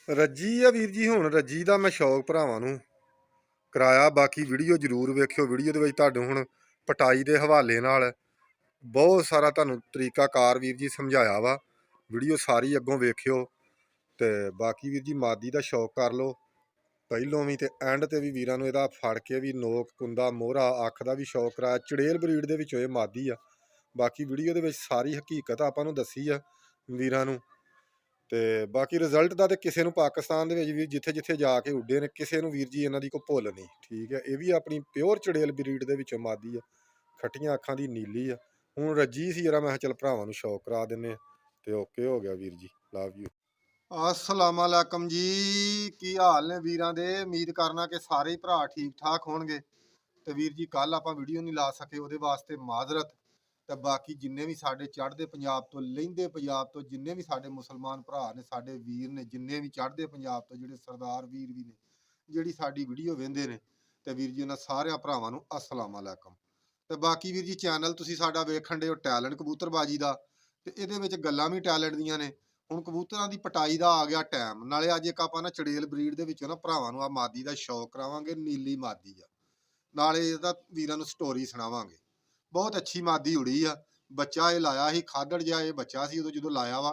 ਰੱਜੀ ਆ ਵੀਰ ਜੀ। ਹੁਣ ਰੱਜੀ ਦਾ ਮੈਂ ਸ਼ੌਕ ਭਰਾਵਾਂ ਨੂੰ ਕਰਾਇਆ। ਬਾਕੀ ਵੀਡੀਓ ਜ਼ਰੂਰ ਵੇਖਿਓ। ਵੀਡੀਓ ਦੇ ਵਿੱਚ ਤੁਹਾਨੂੰ ਹੁਣ ਪਟਾਈ ਦੇ ਹਵਾਲੇ ਨਾਲ ਬਹੁਤ ਸਾਰਾ ਤੁਹਾਨੂੰ ਤਰੀਕਾਕਾਰ ਵੀਰ ਜੀ ਸਮਝਾਇਆ ਵਾ। ਵੀਡੀਓ ਸਾਰੀ ਅੱਗੋਂ ਵੇਖਿਓ। ਤੇ ਬਾਕੀ ਵੀਰ ਜੀ ਮਾਦੀ ਦਾ ਸ਼ੌਕ ਕਰ ਲਓ ਪਹਿਲੋਂ ਵੀ, ਤੇ ਐਂਡ ਤੇ ਵੀ ਵੀਰਾਂ ਨੂੰ ਇਹਦਾ ਫੜ ਕੇ ਵੀ ਨੋਕ ਕੁੰਦਾ ਮੋਹਰਾ ਅੱਖ ਦਾ ਵੀ ਸ਼ੌਕ ਕਰਾਇਆ। ਚੜੇਲ ਬਰੀਡ ਦੇ ਵਿੱਚੋਂ ਇਹ ਮਾਦੀ ਆ। ਬਾਕੀ ਵੀਡੀਓ ਦੇ ਵਿੱਚ ਸਾਰੀ ਹਕੀਕਤ ਆਪਾਂ ਨੂੰ ਦੱਸੀ ਆ ਵੀਰਾਂ ਨੂੰ। ਤੇ ਬਾਕੀ ਰਿਜ਼ਲਟ ਦਾ ਤੇ ਕਿਸੇ ਨੂੰ ਪਾਕਿਸਤਾਨ ਦੇ ਵਿੱਚ ਵੀ ਜਿੱਥੇ ਜਿੱਥੇ ਜਾ ਕੇ ਉੱਡੇ ਨੇ ਕਿਸੇ ਨੂੰ ਵੀਰ ਜੀ ਇਹਨਾਂ ਦੀ ਕੋਈ ਭੁੱਲ ਨਹੀਂ। ਠੀਕ ਹੈ, ਇਹ ਵੀ ਆਪਣੀ ਪਿਓਰ ਚੜੇਲ ਬਰੀਡ ਦੇ ਵਿੱਚੋਂ ਮਾਦੀ ਆ। ਖੱਟੀਆਂ ਅੱਖਾਂ ਦੀ ਨੀਲੀ ਆ। ਹੁਣ ਰੱਜੀ ਸੀ ਜਿਹੜਾ ਮੈਂ ਕਿਹਾ ਚੱਲ ਭਰਾਵਾਂ ਨੂੰ ਸ਼ੌਕ ਕਰਾ ਦਿੰਨੇ ਆ। ਤੇ ਓਕੇ ਹੋ ਗਿਆ ਵੀਰ ਜੀ। Love you. अस्सलाम वालेकुम जी। की हाल ने वीरां दे। उम्मीद करना कि सारे भरा ठीक ठाक होणगे। तो वीर जी कल आपां वीडियो नहीं ला सके, उहदे वास्ते माजरत। तो बाकी जिन्ने भी साडे चढ़दे पंजाब तो लहिंदे पंजाब तो जिन्ने भी साडे मुसलमान भरा ने, साडे वीर ने, जिन्ने भी चढ़दे पंजाब तो जिहड़े सरदार वीर भी ने जिहड़ी साडी वीडियो वेंदे ने, ते वीर जी उन्हां सारियां भरावां नूं अस्सलाम वालेकुम। ते बाकी वीर जी चैनल तुसीं साडा वेखण दे हो टैलेंट कबूतरबाजी दा, ते इहदे विच गल्लां भी टैलेंट दीयां ने। ਹੁਣ ਕਬੂਤਰਾਂ ਦੀ ਪਟਾਈ ਦਾ ਆ ਗਿਆ ਟਾਈਮ। ਨਾਲੇ ਅੱਜ ਇੱਕ ਆਪਾਂ ਨਾ ਚੜੇਲ ਬਰੀਡ ਦੇ ਵਿੱਚੋਂ ਨਾ ਭਰਾਵਾਂ ਨੂੰ ਆ ਮਾਦੀ ਦਾ ਸ਼ੌਕ ਕਰਾਵਾਂਗੇ। ਨੀਲੀ ਮਾਦੀ ਆ। ਨਾਲੇ ਇਹਦਾ ਵੀਰਾਂ ਨੂੰ ਸਟੋਰੀ ਸੁਣਾਵਾਂਗੇ। ਬਹੁਤ ਅੱਛੀ ਮਾਦੀ ਉੜੀ ਆ। ਬੱਚਾ ਇਹ ਲਾਇਆ ਸੀ ਖਾਦੜ ਜਿਹਾ ਇਹ ਬੱਚਾ ਸੀ ਉਦੋਂ ਜਦੋਂ ਲਾਇਆ ਵਾ।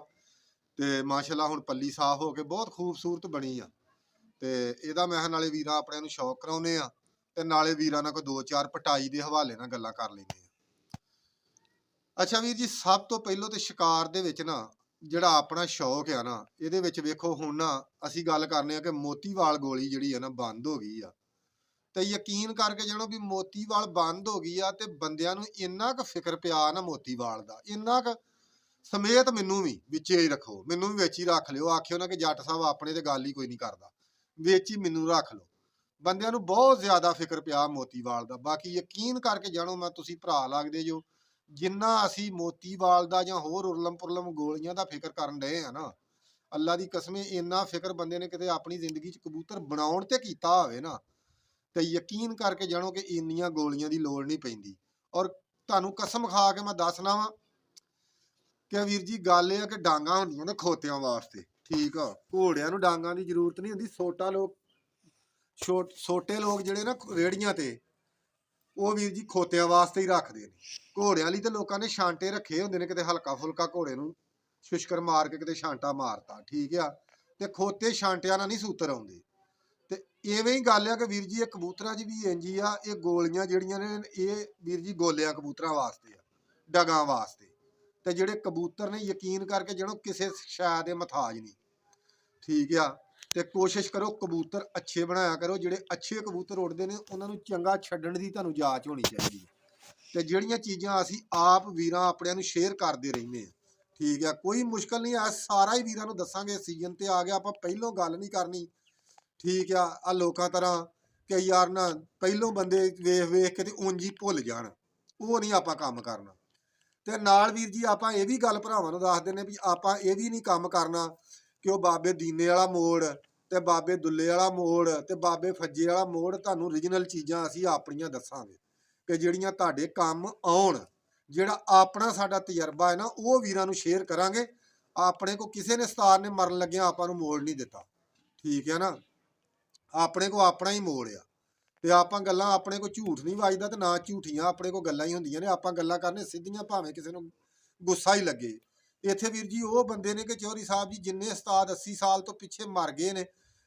ਤੇ ਮਾਸ਼ਾਅੱਲਾ ਹੁਣ ਪੱਲੀ ਸਾਫ਼ ਹੋ ਕੇ ਬਹੁਤ ਖੂਬਸੂਰਤ ਬਣੀ ਆ। ਤੇ ਇਹਦਾ ਮੈਂ ਨਾਲੇ ਵੀਰਾਂ ਆਪਣਿਆਂ ਨੂੰ ਸ਼ੌਕ ਕਰਾਉਨੇ ਆ, ਤੇ ਨਾਲੇ ਵੀਰਾਂ ਨਾਲ ਕੋਈ ਦੋ ਚਾਰ ਪਟਾਈ ਦੇ ਹਵਾਲੇ ਨਾਲ ਗੱਲਾਂ ਕਰ ਲੈਂਦੇ ਆ। ਅੱਛਾ ਵੀਰ ਜੀ, ਸਭ ਤੋਂ ਪਹਿਲਾਂ ਤੇ ਸ਼ਿਕਾਰ ਦੇ ਵਿੱਚ ਨਾ ਜਿਹੜਾ ਆਪਣਾ ਸ਼ੌਕ ਆ ਨਾ, ਇਹਦੇ ਵਿੱਚ ਵੇਖੋ ਹੁਣ ਨਾ ਅਸੀਂ ਗੱਲ ਕਰਨੇ ਆ ਕਿ ਮੋਤੀਵਾਲ ਗੋਲੀ ਜਿਹੜੀ ਆ ਨਾ ਬੰਦ ਹੋ ਗਈ ਆ। ਤੇ ਯਕੀਨ ਕਰਕੇ ਜਾਣੋ ਵੀ ਮੋਤੀਵਾਲ ਬੰਦ ਹੋ ਗਈ ਆ ਤੇ ਬੰਦਿਆਂ ਨੂੰ ਇੰਨਾ ਕੁ ਫਿਕਰ ਪਿਆ ਨਾ ਮੋਤੀਵਾਲ ਦਾ, ਇੰਨਾ ਕੁ ਸਮੇਤ ਮੈਨੂੰ ਵੀ ਵਿੱਚੇ ਹੀ ਰੱਖੋ, ਮੈਨੂੰ ਵੀ ਵਿੱਚ ਹੀ ਰੱਖ ਲਿਓ। ਆਖਿਓ ਨਾ ਕਿ ਜੱਟ ਸਾਹਿਬ ਆਪਣੇ ਤੇ ਗੱਲ ਹੀ ਕੋਈ ਨਹੀਂ ਕਰਦਾ, ਵਿੱਚ ਹੀ ਮੈਨੂੰ ਰੱਖ ਲਓ। ਬੰਦਿਆਂ ਨੂੰ ਬਹੁਤ ਜ਼ਿਆਦਾ ਫਿਕਰ ਪਿਆ ਮੋਤੀਵਾਲ ਦਾ। ਬਾਕੀ ਯਕੀਨ ਕਰਕੇ ਜਾਣੋ, ਮੈਂ ਤੁਸੀਂ ਭਰਾ ਲੱਗਦੇ ਜੋ, ਜਿੰਨਾ ਅਸੀਂ ਮੋਤੀਵਾਲ ਦਾ ਜਾਂ ਹੋਰ ਉਰਲਮ ਪੁਰਲਮ ਗੋਲੀਆਂ ਦਾ ਫਿਕਰ ਕਰਨ ਡਏ ਆ ਨਾ, ਅੱਲਾ ਦੀ ਕਸਮ ਇੰਨਾ ਫਿਕਰ ਬੰਦੇ ਨੇ ਕਿਤੇ ਆਪਣੀ ਜ਼ਿੰਦਗੀ 'ਚ ਕਬੂਤਰ ਬਣਾਉਣ ਤੇ ਕੀਤਾ ਹੋਵੇ ਨਾ, ਤੇ ਯਕੀਨ ਕਰਕੇ ਜਾਣੋ ਕਿ ਇੰਨੀਆਂ ਗੋਲੀਆਂ ਦੀ ਲੋੜ ਨਹੀਂ ਪੈਂਦੀ। ਔਰ ਤੁਹਾਨੂੰ ਕਸਮ ਖਾ ਕੇ ਮੈਂ ਦੱਸਣਾ ਵਾ ਕਿ ਵੀਰ ਜੀ ਗੱਲ ਇਹ ਆ ਕਿ ਡਾਂਗਾਂ ਹੁੰਦੀਆਂ ਨਾ ਖੋਤਿਆਂ ਵਾਸਤੇ। ਠੀਕ ਆ, ਘੋੜਿਆਂ ਨੂੰ ਡਾਂਗਾਂ ਦੀ ਜ਼ਰੂਰਤ ਨਹੀਂ ਹੁੰਦੀ। ਛੋਟੇ ਲੋਕ ਜਿਹੜੇ ਨਾ ਰੇੜੀਆਂ ਤੇ, ਉਹ ਵੀਰ ਜੀ ਖੋਤਿਆਂ ਵਾਸਤੇ ਹੀ ਰੱਖਦੇ ਨੇ। ਘੋੜਿਆਂ ਲਈ ਤੇ ਲੋਕਾਂ ਨੇ ਛਾਂਟੇ ਰੱਖੇ ਹੁੰਦੇ ਨੇ, ਕਿਤੇ ਹਲਕਾ ਫੁਲਕਾ ਘੋੜੇ ਨੂੰ ਸ਼ੁਸ਼ਕਰ ਮਾਰ ਕੇ ਕਿਤੇ ਛਾਂਟਾ ਮਾਰਤਾ। ਠੀਕ ਆ, ਤੇ ਖੋਤੇ ਛਾਂਟਿਆਂ ਨਾਲ ਨਹੀਂ ਸੂਤਰ ਆਉਂਦੇ। ਤੇ ਇਵੇਂ ਹੀ ਗੱਲ ਆ ਕਿ ਵੀਰ ਜੀ ਇਹ ਕਬੂਤਰਾਂ 'ਚ ਵੀ ਇੰਝ ਹੀ ਆ। ਇਹ ਗੋਲੀਆਂ ਜਿਹੜੀਆਂ ਨੇ ਇਹ ਵੀਰ ਜੀ ਗੋਲਿਆਂ ਕਬੂਤਰਾਂ ਵਾਸਤੇ ਆ, ਡਗਾਂ ਵਾਸਤੇ। ਤੇ ਜਿਹੜੇ ਕਬੂਤਰ ਨੇ ਯਕੀਨ ਕਰਕੇ ਜਿਹੜੋ ਕਿਸੇ ਸ਼ੈ ਦੇ ਮਥਾਜ ਨਹੀਂ। ਠੀਕ ਆ, ਤੇ ਕੋਸ਼ਿਸ਼ ਕਰੋ ਕਬੂਤਰ ਅੱਛੇ ਬਣਾਇਆ ਕਰੋ। ਜਿਹੜੇ ਅੱਛੇ ਕਬੂਤਰ ਉੱਡਦੇ ਨੇ ਉਹਨਾਂ ਨੂੰ ਚੰਗਾ ਛੱਡਣ ਦੀ ਤੁਹਾਨੂੰ ਜਾਂਚ ਹੋਣੀ ਚਾਹੀਦੀ ਹੈ। ਤੇ ਜਿਹੜੀਆਂ ਚੀਜ਼ਾਂ ਅਸੀਂ ਆਪ ਵੀਰਾਂ ਆਪਣਿਆਂ ਨੂੰ ਸ਼ੇਅਰ ਕਰਦੇ ਰਹਿੰਦੇ ਆ। ਠੀਕ ਆ, ਕੋਈ ਮੁਸ਼ਕਲ ਨਹੀਂ ਆ, ਸਾਰਾ ਹੀ ਵੀਰਾਂ ਨੂੰ ਦੱਸਾਂਗੇ। ਸੀਜ਼ਨ ਤੇ ਆ ਗਿਆ, ਆਪਾਂ ਪਹਿਲੋਂ ਗੱਲ ਨਹੀਂ ਕਰਨੀ। ਠੀਕ ਆ ਲੋਕਾਂ ਤਰ੍ਹਾਂ ਕਿ ਯਾਰ ਨਾ ਪਹਿਲੋਂ ਬੰਦੇ ਵੇਖ ਵੇਖ ਕੇ ਤੇ ਉਂਝ ਹੀ ਭੁੱਲ ਜਾਣ, ਉਹ ਨਹੀਂ ਆਪਾਂ ਕੰਮ ਕਰਨਾ। ਤੇ ਨਾਲ ਵੀਰ ਜੀ ਆਪਾਂ ਇਹ ਵੀ ਗੱਲ ਭਰਾਵਾਂ ਨੂੰ ਦੱਸ ਦਿੰਦੇ ਵੀ ਆਪਾਂ ਇਹ ਵੀ ਨਹੀਂ ਕੰਮ ਕਰਨਾ ਕਿ ਉਹ ਬਾਬੇ ਦੀਨੇ ਵਾਲਾ ਮੋੜ ਤੇ ਬਾਬੇ ਦੁੱਲੇ ਵਾਲਾ ਮੋੜ ਤੇ ਬਾਬੇ ਫੱਜੇ ਵਾਲਾ ਮੋੜ। ਤੁਹਾਨੂੰ ਓਰੀਜਨਲ ਚੀਜ਼ਾਂ ਅਸੀਂ ਆਪਣੀਆਂ ਦੱਸਾਂਗੇ ਕਿ ਜਿਹੜੀਆਂ ਤੁਹਾਡੇ ਕੰਮ ਆਉਣ। ਜਿਹੜਾ ਆਪਣਾ ਸਾਡਾ ਤਜਰਬਾ ਹੈ ਨਾ, ਉਹ ਵੀਰਾਂ ਨੂੰ ਸ਼ੇਅਰ ਕਰਾਂਗੇ। ਆਪਣੇ ਕੋ ਕਿਸੇ ਨੇ ਸਤਾਰ ਨੇ ਮਰਨ ਲੱਗਿਆ ਆਪਾਂ ਨੂੰ ਮੋੜ ਨਹੀਂ ਦਿੱਤਾ। ਠੀਕ ਹੈ ਨਾ, ਆਪਣੇ ਕੋ ਆਪਣਾ ਹੀ ਮੋੜ ਆ। ਤੇ ਆਪਾਂ ਗੱਲਾਂ, ਆਪਣੇ ਕੋ ਝੂਠ ਨਹੀਂ ਵੱਜਦਾ ਤੇ ਨਾ ਝੂਠੀਆਂ ਆਪਣੇ ਕੋ ਗੱਲਾਂ ਹੀ ਹੁੰਦੀਆਂ ਨੇ। ਆਪਾਂ ਗੱਲਾਂ ਕਰਨੇ ਸਿੱਧੀਆਂ, ਭਾਵੇਂ ਕਿਸੇ ਨੂੰ ਗੁੱਸਾ ਹੀ ਲੱਗੇ। ਇੱਥੇ ਵੀਰ ਜੀ ਉਹ ਬੰਦੇ ਨੇ ਕਿ ਚੌਧਰੀ ਸਾਹਿਬ ਜੀ ਜਿੰਨੇ ਉਸਤਾਦ 80 ਸਾਲ ਤੋਂ ਪਿੱਛੇ ਮਰ ਗਏ ਨੇ,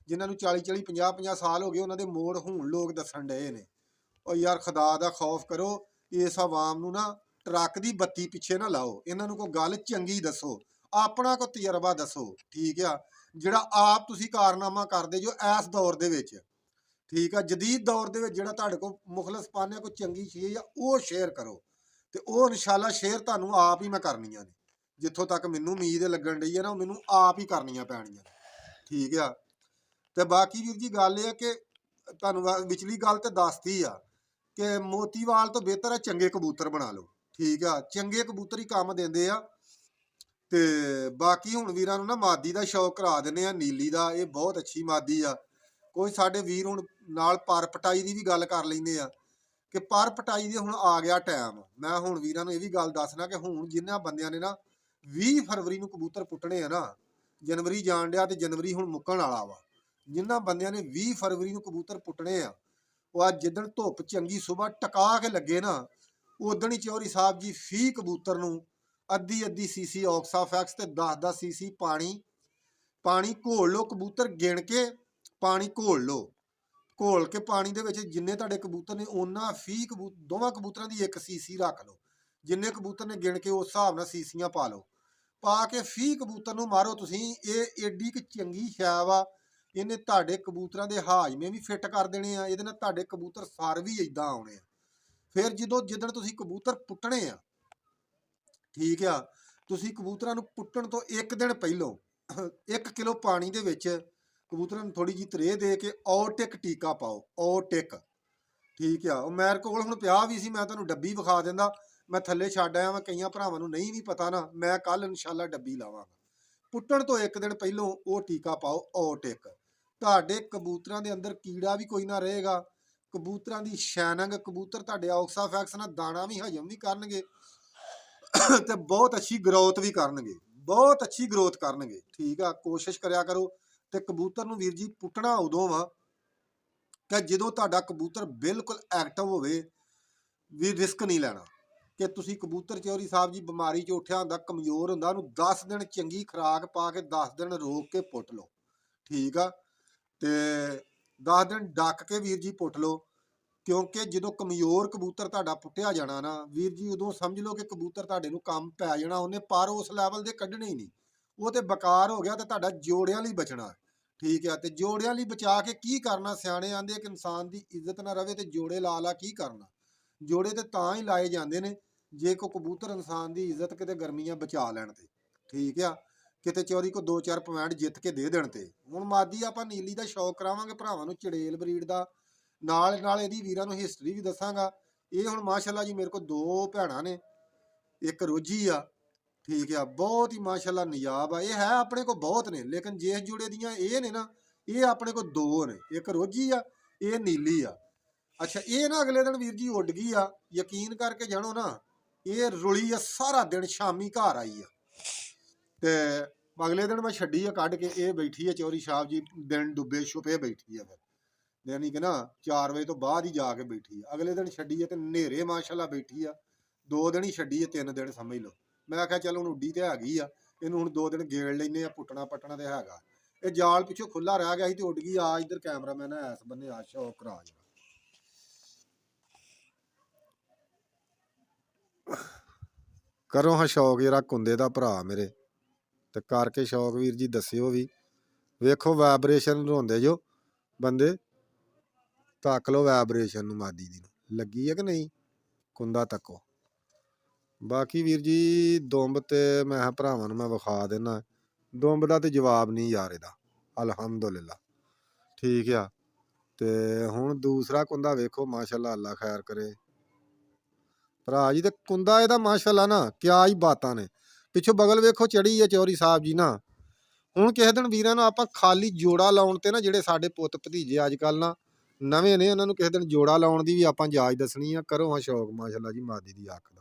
ਜਿਨ੍ਹਾਂ ਨੂੰ 40 50 ਸਾਲ ਹੋ ਗਏ, ਉਹਨਾਂ ਦੇ ਮੋੜ ਹੁਣ ਲੋਕ ਦੱਸਣ ਡਏ ਨੇ। ਉਹ ਯਾਰ ਖੁਦਾ ਦਾ ਖੌਫ ਕਰੋ, ਇਸ ਆਵਾਮ ਨੂੰ ਨਾ ਟਰੱਕ ਦੀ ਬੱਤੀ ਪਿੱਛੇ ਨਾ ਲਾਓ। ਇਹਨਾਂ ਨੂੰ ਕੋਈ ਗੱਲ ਚੰਗੀ ਦੱਸੋ, ਆਪਣਾ ਕੋਈ ਤਜਰਬਾ ਦੱਸੋ। ਠੀਕ ਆ, ਜਿਹੜਾ ਆਪ ਤੁਸੀਂ ਕਾਰਨਾਮਾ ਕਰਦੇ ਜੋ ਇਸ ਦੌਰ ਦੇ ਵਿੱਚ। ਠੀਕ ਆ, ਜਦੀਦ ਦੌਰ ਦੇ ਵਿੱਚ ਜਿਹੜਾ ਤੁਹਾਡੇ ਕੋਲ ਮੁਖਲਸ ਪਾਨੇ ਕੋਈ ਚੰਗੀ ਚੀਜ਼ ਆ, ਉਹ ਸ਼ੇਅਰ ਕਰੋ। ਤੇ ਉਹ ਇਨਸ਼ਾਅੱਲਾ ਸ਼ੇਅਰ ਤੁਹਾਨੂੰ ਆਪ ਹੀ ਮੈਂ ਕਰਨੀਆਂ ਨੇ। ਜਿੱਥੋਂ ਤੱਕ ਮੈਨੂੰ ਉਮੀਦ ਲੱਗਣ ਡਈ ਹੈ ਨਾ, ਉਹ ਮੈਨੂੰ ਆਪ ਹੀ ਕਰਨੀਆਂ ਪੈਣੀਆਂ। ਠੀਕ ਆ, ਤੇ ਬਾਕੀ ਵੀਰ ਜੀ ਗੱਲ ਇਹ ਆ ਕਿ ਤੁਹਾਨੂੰ ਵਿਚਲੀ ਗੱਲ ਤੇ ਦੱਸਦੀ ਆ ਕਿ ਮੋਤੀਵਾਲ ਤੋਂ ਬਿਹਤਰ ਹੈ ਚੰਗੇ ਕਬੂਤਰ ਬਣਾ ਲਓ। ਠੀਕ ਆ, ਚੰਗੇ ਕਬੂਤਰ ਹੀ ਕੰਮ ਦਿੰਦੇ ਆ। ਤੇ ਬਾਕੀ ਹੁਣ ਵੀਰਾਂ ਨੂੰ ਨਾ ਮਾਦੀ ਦਾ ਸ਼ੌਕ ਕਰਾ ਦਿੰਦੇ ਆ, ਨੀਲੀ ਦਾ। ਇਹ ਬਹੁਤ ਅੱਛੀ ਮਾਦੀ ਆ। ਕੋਈ ਸਾਡੇ ਵੀਰ ਹੁਣ ਨਾਲ ਪਰ ਪਟਾਈ ਦੀ ਵੀ ਗੱਲ ਕਰ ਲੈਂਦੇ ਆ ਕਿ ਪਰ ਪਟਾਈ ਦੇ ਹੁਣ ਆ ਗਿਆ ਟਾਈਮ। ਮੈਂ ਹੁਣ ਵੀਰਾਂ ਨੂੰ ਇਹ ਵੀ ਗੱਲ ਦੱਸਣਾ ਕਿ ਹੁਣ ਜਿਨ੍ਹਾਂ ਬੰਦਿਆਂ ਨੇ ਨਾ 20 ਫਰਵਰੀ ਨੂੰ ਕਬੂਤਰ ਪੁੱਟਣੇ ਆ ਨਾ, ਜਨਵਰੀ ਜਾਣ ਡਿਆ ਤੇ ਜਨਵਰੀ ਹੁਣ ਮੁੱਕਣ ਵਾਲਾ ਵਾ। ਜਿਨ੍ਹਾਂ ਬੰਦਿਆਂ ਨੇ 20 ਫਰਵਰੀ ਨੂੰ ਕਬੂਤਰ ਪੁੱਟਣੇ ਆ, ਉਹ ਅੱਜ ਜਿੱਦਣ ਧੁੱਪ ਚੰਗੀ ਸੁਬਾਹ ਟਕਾ ਕੇ ਲੱਗੇ ਨਾ, ਉਦਣ ਹੀ ਚੌਧਰੀ ਸਾਹਿਬ ਜੀ ਫੀ ਕਬੂਤਰ ਨੂੰ ਅੱਧੀ ਸੀਸੀ ਆਕਸਾਫੈਕਸ ਤੇ 10 ਸੀਸੀ ਪਾਣੀ ਘੋਲ ਲਓ। ਕਬੂਤਰ ਗਿਣ ਕੇ ਪਾਣੀ ਘੋਲ ਲਓ। ਘੋਲ ਕੇ ਪਾਣੀ ਦੇ ਵਿੱਚ ਜਿੰਨੇ ਤੁਹਾਡੇ ਕਬੂਤਰ ਨੇ ਉਹਨਾਂ ਦੋਵਾਂ ਕਬੂਤਰਾਂ ਦੀ 1 ਸੀਸੀ ਰੱਖ ਲਓ। ਜਿੰਨੇ ਕਬੂਤਰ ਨੇ ਗਿਣ ਕੇ ਉਸ ਹਿਸਾਬ ਨਾਲ ਸੀਸੀਆਂ ਪਾ ਲਓ। ਪਾ ਕੇ ਫੀ ਕਬੂਤਰ ਨੂੰ ਮਾਰੋ ਤੁਸੀਂ। ਇਹ ਏਡੀ ਕੁ ਚੰਗੀ ਸ਼ੈ ਵਾ, ਇਹਨੇ ਤੁਹਾਡੇ ਕਬੂਤਰਾਂ ਦੇ ਹਾਜ਼ਮੇ ਵੀ ਫਿੱਟ ਕਰ ਦੇਣੇ ਆ। ਇਹਦੇ ਨਾਲ ਤੁਹਾਡੇ ਕਬੂਤਰ ਸਰ ਵੀ ਇਦਾਂ ਆਉਣੇ ਆ। ਫਿਰ ਜਿੱਦਣ ਤੁਸੀਂ ਕਬੂਤਰ ਪੁੱਟਣੇ ਆ, ਠੀਕ ਆ, ਤੁਸੀਂ ਕਬੂਤਰਾਂ ਨੂੰ ਪੁੱਟਣ ਤੋਂ 1 ਦਿਨ ਪਹਿਲੋਂ 1 ਕਿਲੋ ਪਾਣੀ ਦੇ ਵਿੱਚ ਕਬੂਤਰਾਂ ਨੂੰ ਥੋੜੀ ਜਿਹੀ ਤਰੇ ਦੇ ਕੇ ਔਟਿਕ ਟੀਕਾ ਪਾਓ। ਔਟਿਕ, ਠੀਕ ਆ। ਉਹ ਮੇਰੇ ਕੋਲ ਹੁਣ ਪਿਆ ਵੀ ਸੀ, ਮੈਂ ਤੁਹਾਨੂੰ ਡੱਬੀ ਵਿਖਾ ਦਿੰਦਾ। ਮੈਂ ਥੱਲੇ ਛੱਡ ਆਇਆ ਵਾ, ਕਈਆਂ ਭਰਾਵਾਂ ਨੂੰ ਨਹੀਂ ਵੀ ਪਤਾ ਨਾ, ਮੈਂ ਕੱਲ ਇਨਸ਼ਾਅੱਲਾ ਡੱਬੀ ਲਾਵਾਂਗਾ। ਪੁੱਟਣ ਤੋਂ 1 ਦਿਨ ਪਹਿਲੋਂ ਉਹ ਟੀਕਾ ਪਾਓ ਔਟਿਕ। ਤੁਹਾਡੇ ਕਬੂਤਰਾਂ ਦੇ ਅੰਦਰ ਕੀੜਾ ਵੀ ਕੋਈ ਨਾ ਰਹੇਗਾ। ਕਬੂਤਰਾਂ ਦੀ ਸ਼ੈਨਿੰਗ, ਕਬੂਤਰ ਤੁਹਾਡੇ ਆਕਸਾਫੈਕਸ ਨਾਲ ਦਾਣਾ ਵੀ ਹਜਮ ਵੀ ਕਰਨਗੇ ਤੇ ਬਹੁਤ ਅੱਛੀ ਗਰੋਥ ਵੀ ਕਰਨਗੇ, ਬਹੁਤ ਅੱਛੀ ਗਰੋਥ ਕਰਨਗੇ। ਠੀਕ ਆ, ਕੋਸ਼ਿਸ਼ ਕਰਿਆ ਕਰੋ। ਤੇ ਕਬੂਤਰ ਨੂੰ ਵੀਰ ਜੀ ਪੁੱਟਣਾ ਉਦੋਂ ਵਾ ਕਿ ਜਦੋਂ ਤੁਹਾਡਾ ਕਬੂਤਰ ਬਿਲਕੁਲ ਐਕਟਿਵ ਹੋਵੇ। ਵੀ ਰਿਸਕ ਨਹੀਂ ਲੈਣਾ ਕਿ ਤੁਸੀਂ ਕਬੂਤਰ ਚੌਧਰੀ ਸਾਹਿਬ ਜੀ ਬਿਮਾਰੀ 'ਚ ਉੱਠਿਆ ਹੁੰਦਾ, ਕਮਜ਼ੋਰ ਹੁੰਦਾ, ਉਹਨੂੰ 10 ਦਿਨ ਚੰਗੀ ਖੁਰਾਕ ਪਾ ਕੇ 10 ਦਿਨ ਰੋਕ ਕੇ ਪੁੱਟ ਲਓ। ਠੀਕ ਆ, ਤੇ 10 ਦਿਨ ਡੱਕ ਕੇ ਵੀਰ ਜੀ ਪੁੱਟ ਲਓ। ਕਿਉਂਕਿ ਜਦੋਂ ਕਮਜ਼ੋਰ ਕਬੂਤਰ ਤੁਹਾਡਾ ਪੁੱਟਿਆ ਜਾਣਾ ਨਾ ਵੀਰ ਜੀ, ਉਦੋਂ ਸਮਝ ਲਓ ਕਿ ਕਬੂਤਰ ਤੁਹਾਡੇ ਨੂੰ ਕੰਮ ਪੈ ਜਾਣਾ ਉਹਨੇ, ਪਰ ਉਸ ਲੈਵਲ ਦੇ ਕੱਢਣੇ ਹੀ ਨਹੀਂ। ਉਹ ਤੇ ਬੇਕਾਰ ਹੋ ਗਿਆ ਤੇ ਤੁਹਾਡਾ ਜੋੜਿਆਂ ਲਈ ਬਚਣਾ। ਠੀਕ ਆ, ਤੇ ਜੋੜਿਆਂ ਲਈ ਬਚਾ ਕੇ ਕੀ ਕਰਨਾ? ਸਿਆਣੇ ਆਂਦੇ ਕਿ ਇਨਸਾਨ ਦੀ ਇੱਜ਼ਤ ਨਾ ਰਵੇ ਤੇ ਜੋੜੇ ਲਾ ਕੀ ਕਰਨਾ। ਜੋੜੇ ਤੇ ਤਾਂ ਹੀ ਲਾਏ ਜਾਂਦੇ ਨੇ ਜੇ ਕੋ ਕਬੂਤਰ ਇਨਸਾਨ ਦੀ ਇੱਜ਼ਤ ਕਿਤੇ ਗਰਮੀਆਂ ਬਚਾ ਲੈਣ ਤੇ। ਠੀਕ ਆ, ਕਿਤੇ ਚੋਰੀ ਕੋ 2-4 ਪੁਆਇੰਟ ਜਿੱਤ ਕੇ ਦੇ ਦੇਣ ਤੇ। ਹੁਣ ਮਾਦੀ ਆਪਾਂ ਨੀਲੀ ਦਾ ਸ਼ੌਕ ਕਰਾਵਾਂਗੇ ਭਰਾਵਾਂ ਨੂੰ, ਚੜੇਲ ਬਰੀਡ ਦਾ। ਨਾਲ ਇਹਦੀ ਵੀਰਾਂ ਨੂੰ ਹਿਸਟਰੀ ਵੀ ਦੱਸਾਂਗਾ। ਇਹ ਹੁਣ ਮਾਸ਼ਾਅੱਲਾ ਜੀ ਮੇਰੇ ਕੋਲ 2 ਭੈਣਾਂ ਨੇ, ਇੱਕ ਰੋਜੀ ਆ। ਠੀਕ ਆ, ਬਹੁਤ ਹੀ ਮਾਸ਼ਾਅੱਲਾ ਨਿਯਾਬ ਆ। ਇਹ ਹੈ ਆਪਣੇ ਕੋਲ ਬਹੁਤ ਨੇ, ਲੇਕਿਨ ਜਿਸ ਜੋੜੇ ਦੀਆਂ ਇਹ ਨੇ ਨਾ, ਇਹ ਆਪਣੇ ਕੋਲ 2 ਨੇ। ਇੱਕ ਰੋਜੀ ਆ, ਇਹ ਨੀਲੀ ਆ। ਅੱਛਾ, ਇਹ ਨਾ ਅਗਲੇ ਦਿਨ ਵੀਰ ਜੀ ਉੱਡ ਗਈ ਆ। ਯਕੀਨ ਕਰਕੇ ਜਾਣੋ ਨਾ, ਇਹ ਰੁਲੀ ਆ ਸਾਰਾ ਦਿਨ, ਸ਼ਾਮੀ ਘਰ ਆਈ ਆ ਤੇ ਅਗਲੇ ਦਿਨ ਮੈਂ ਛੱਡੀ ਆ ਕੱਢ ਕੇ। ਇਹ ਬੈਠੀ ਆ ਚੌਧਰੀ ਸਾਹਿਬ ਜੀ ਦਿਨ ਡੁੱਬੇ ਛੁਪੇ ਬੈਠੀ ਆ। ਫਿਰ ਯਾਨੀ ਕਿ ਨਾ 4 ਵਜੇ ਤੋਂ ਬਾਅਦ ਹੀ ਜਾ ਕੇ ਬੈਠੀ ਆ। ਅਗਲੇ ਦਿਨ ਛੱਡੀ ਆ ਤੇ ਹਨੇਰੇ ਮਾਸ਼ਾਅੱਲਾ ਬੈਠੀ ਆ। 2 ਦਿਨ ਹੀ ਛੱਡੀ ਆ, 3 ਦਿਨ ਸਮਝ ਲਓ। ਮੈਂ ਆਖਿਆ ਚੱਲ ਹੁਣ ਉੱਡੀ ਤੇ ਹੈਗੀ ਆ, ਇਹਨੂੰ ਹੁਣ 2 ਦਿਨ ਗੇੜ ਲੈਨੇ ਆ। ਪੁੱਟਣਾ ਪੱਟਣਾ ਤੇ ਹੈਗਾ। ਇਹ ਜਾਲ ਪਿੱਛੋਂ ਖੁੱਲਾ ਰਹਿ ਗਿਆ ਸੀ ਤੇ ਉੱਡ ਗਈ। ਆ ਇੱਧਰ ਕੈਮਰਾਮੈਨ ਹੈ ਇਸ ਬੰਨੇ, ਆ ਸ਼ੌਕ ਕਰਾ ਜਾ। ਕਰੋ ਹਾਂ ਸ਼ੌਕ ਜਰਾ ਕੁੰਦੇ ਦਾ ਭਰਾ ਮੇਰੇ, ਤੇ ਕਰਕੇ ਸ਼ੌਕ ਵੀਰ ਜੀ ਦੱਸਿਓ ਵੀ। ਵੇਖੋ ਵਾਈਬ੍ਰੇਸ਼ਨ ਰੋਂਦੇ ਜੋ ਬੰਦੇ, ਤੱਕ ਲਓ ਵਾਈਬ੍ਰੇਸ਼ਨ ਨੂੰ ਮਾਦੀ ਦੀ ਲੱਗੀ ਹੈ ਕਿ ਨਹੀਂ, ਕੁੰਦਾ ਤੱਕੋ। ਬਾਕੀ ਵੀਰ ਜੀ ਦੁੰਬ ਤੇ ਮੈਂ ਭਰਾਵਾਂ ਨੂੰ ਮੈਂ ਵਿਖਾ ਦੇਣਾ। ਦੁੰਬ ਦਾ ਤੇ ਜਵਾਬ ਨਹੀਂ ਯਾਰ ਇਹਦਾ, ਅਲਹਮਦੁਲਿਲਾ। ਠੀਕ ਆ, ਤੇ ਹੁਣ ਦੂਸਰਾ ਕੁੰਦਾ ਵੇਖੋ ਮਾਸ਼ਾਅੱਲਾ, ਅੱਲਾ ਖੈਰ ਕਰੇ ਭਰਾ ਜੀ। ਤੇ ਕੁੰਦਾ ਇਹਦਾ ਮਾਸ਼ਾਅੱਲਾ ਨਾ ਕਿਆ ਹੀ ਬਾਤਾਂ ਨੇ। ਪਿੱਛੋਂ ਬਗਲ ਵੇਖੋ ਚੜੀ ਹੈ ਚੌਧਰੀ ਸਾਹਿਬ ਜੀ ਨਾ। ਹੁਣ ਕਿਸੇ ਦਿਨ ਵੀਰਾਂ ਨੂੰ ਆਪਾਂ ਖਾਲੀ ਜੋੜਾ ਲਾਉਣ ਤੇ ਨਾ, ਜਿਹੜੇ ਸਾਡੇ ਪੁੱਤ ਭਤੀਜੇ ਅੱਜ ਕੱਲ੍ਹ ਨਾ ਨਵੇਂ ਨੇ, ਉਹਨਾਂ ਨੂੰ ਕਿਸੇ ਦਿਨ ਜੋੜਾ ਲਾਉਣ ਦੀ ਵੀ ਆਪਾਂ ਜਾਚ ਦੱਸਣੀ ਆ। ਕਰੋ ਹਾਂ ਸ਼ੌਕ ਮਾਸ਼ਾਅੱਲਾ ਜੀ ਮਾਦੀ ਦੀ ਅੱਖ ਦਾ।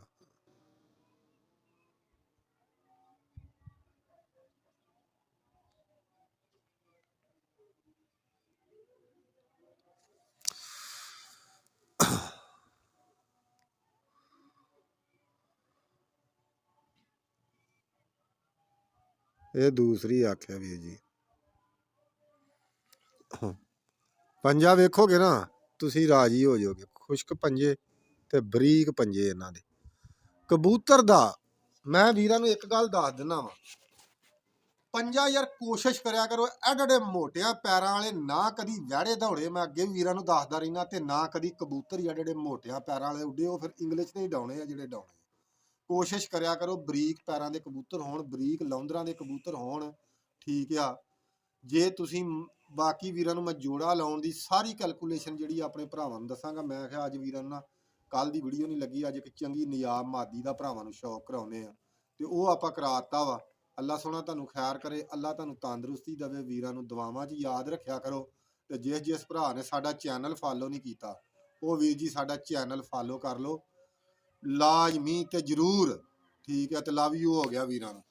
ਇਹ ਦੂਸਰੀ ਅੱਖ ਹੈ ਵੀਰ ਜੀ। ਪੰਜਾ ਵੇਖੋਗੇ ਨਾ ਤੁਸੀਂ ਰਾਜੀ ਹੋ ਜਾਓਗੇ। ਖੁਸ਼ਕ ਪੰਜੇ ਤੇ ਬਰੀਕ ਪੰਜੇ ਇਹਨਾਂ ਦੇ। ਕਬੂਤਰ ਦਾ ਮੈਂ ਵੀਰਾਂ ਨੂੰ ਇੱਕ ਗੱਲ ਦੱਸ ਦਿੰਦਾ ਵਾ, ਪੰਜਾ ਯਾਰ ਕੋਸ਼ਿਸ਼ ਕਰਿਆ ਕਰੋ ਐਡੇ ਮੋਟਿਆਂ ਪੈਰਾਂ ਵਾਲੇ ਨਾ ਕਦੀ ਵਿਹੜੇ ਦੌੜੇ। ਮੈਂ ਅੱਗੇ ਵੀ ਵੀਰਾਂ ਨੂੰ ਦੱਸਦਾ ਰਹਿਣਾ, ਤੇ ਨਾ ਕਦੀ ਕਬੂਤਰ ਹੀ ਐਡੇ ਮੋਟਿਆਂ ਪੈਰਾਂ ਵਾਲੇ ਉੱਡੇ। ਉਹ ਫਿਰ ਇੰਗਲਿਸ਼ ਦੇ ਹੀ ਡਾਉਣੇ ਆ ਜਿਹੜੇ ਡਾਉਣੇ। ਕੋਸ਼ਿਸ਼ ਕਰਿਆ ਕਰੋ ਬਰੀਕ ਪੈਰਾਂ ਦੇ ਕਬੂਤਰ ਹੋਣ, ਬਰੀਕ ਲੌਂਦਰਾਂ ਦੇ ਕਬੂਤਰ ਹੋਣ। ਠੀਕ ਆ, ਜੇ ਤੁਸੀਂ ਬਾਕੀ ਵੀਰਾਂ ਨੂੰ ਮੈਂ ਜੋੜਾ ਲਾਉਣ ਦੀ ਸਾਰੀ ਕੈਲਕੂਲੇਸ਼ਨ ਜਿਹੜੀ ਆਪਣੇ ਭਰਾਵਾਂ ਨੂੰ ਦੱਸਾਂਗਾ। ਮੈਂ ਕਿਹਾ ਅੱਜ ਵੀਰਾਂ ਨੂੰ ਨਾ ਕੱਲ ਦੀ ਵੀਡੀਓ ਨਹੀਂ ਲੱਗੀ, ਅੱਜ ਇੱਕ ਚੰਗੀ ਨਿਯਾਬ ਮਾਦੀ ਦਾ ਭਰਾਵਾਂ ਨੂੰ ਸ਼ੌਕ ਕਰਾਉਂਦੇ ਆ, ਤੇ ਉਹ ਆਪਾਂ ਕਰਾਤਾ ਵਾ। ਅੱਲਾ ਸੋਹਣਾ ਤੁਹਾਨੂੰ ਖੈਰ ਕਰੇ, ਅੱਲਾ ਤੁਹਾਨੂੰ ਤੰਦਰੁਸਤੀ ਦੇਵੇ। ਵੀਰਾਂ ਨੂੰ ਦੁਆਵਾਂ 'ਚ ਯਾਦ ਰੱਖਿਆ ਕਰੋ। ਤੇ ਜਿਸ ਭਰਾ ਨੇ ਸਾਡਾ ਚੈਨਲ ਫਾਲੋ ਨਹੀਂ ਕੀਤਾ, ਉਹ ਵੀਰ ਜੀ ਸਾਡਾ ਚੈਨਲ ਫਾਲੋ ਕਰ ਲਓ ਲਾਜ਼ਮੀ ਤੇ ਜ਼ਰੂਰ। ਠੀਕ ਹੈ, ਤੇ ਲਵ ਯੂ ਹੋ ਗਿਆ ਵੀਰਾਂ ਨੂੰ।